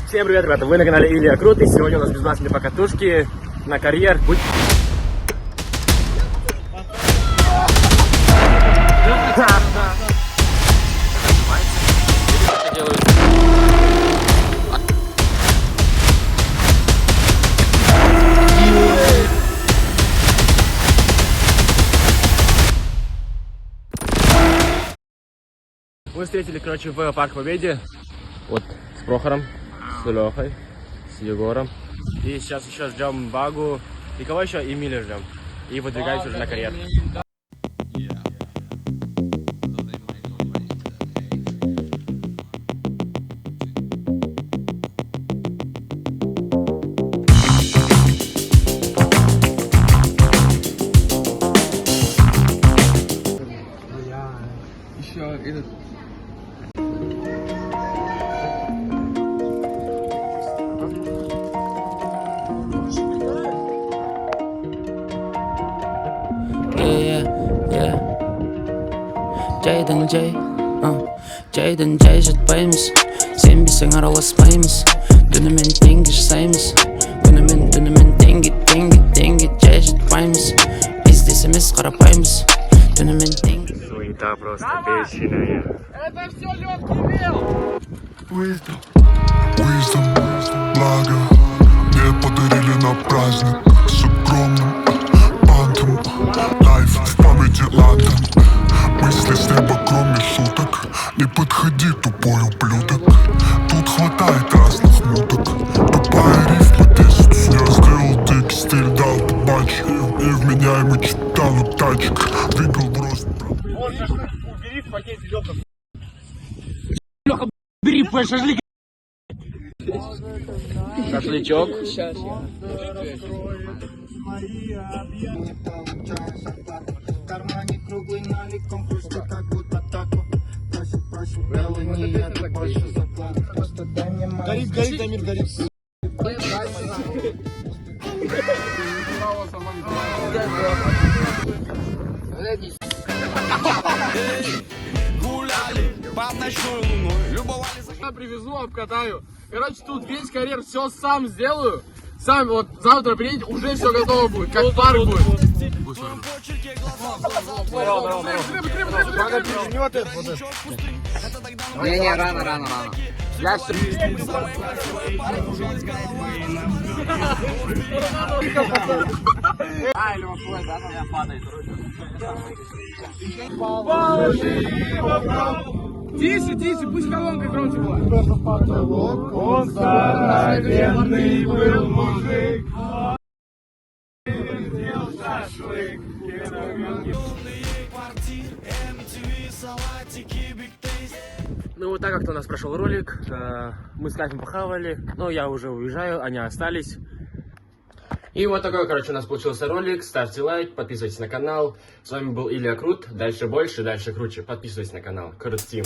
Всем привет, ребята, вы на канале Илья Крут, и сегодня у нас безопасные покатушки на карьер. Мы встретили, короче, в Парк Победе. Вот с Прохором, с Лехой, с Егором. И сейчас еще ждем Багу. И кого еще? И Миля ждем. И выдвигаемся уже на карьер. Еще этот. Jayden Jay zit bij mis. Sen bir sen aralas payımız. Dönemin dengi sayımız. Dönemin dengi Jay zit bij mis. Biz desimiz kara payımız. Dönemin dengi. Суета просто бешеная. Это все легкий мел. Wisdom, благо мне подарили на праздник с огромным бантом. Лайф в памяти ладан. Мысли с неба кроме шуток. Не подходи, тупой ублюдок. Тут хватает разных муток. Тупая рифма 10. Я сделал дикий стиль, дал табач. Невменяемый читал тачек. Двигал в рост. Убери в пакете, Леха. Леха, бери по шашлык. Шашлычок. Сейчас. Кармане круглый наликом, просто как будто тако. Прошу, Мелани, я больше заплату. Просто дай мне мои. Горит, Амир, горит. Гуляли под ночной луной, любовались. Я привезу, обкатаю. Короче, тут весь карьер все сам сделаю. Сам вот завтра приедете, уже все готово будет, как парк будет. Не, рано. Тише, пусть колонка громче была. Он здоровенный был мужик. Ну вот так как-то у нас прошел ролик. Мы с Катей похавали. Но я уже уезжаю, они остались. И вот такой, короче, у нас получился ролик. Ставьте лайк, подписывайтесь на канал. С вами был Илья Крут. Дальше больше, дальше круче. Подписывайтесь на канал. Крут Тим.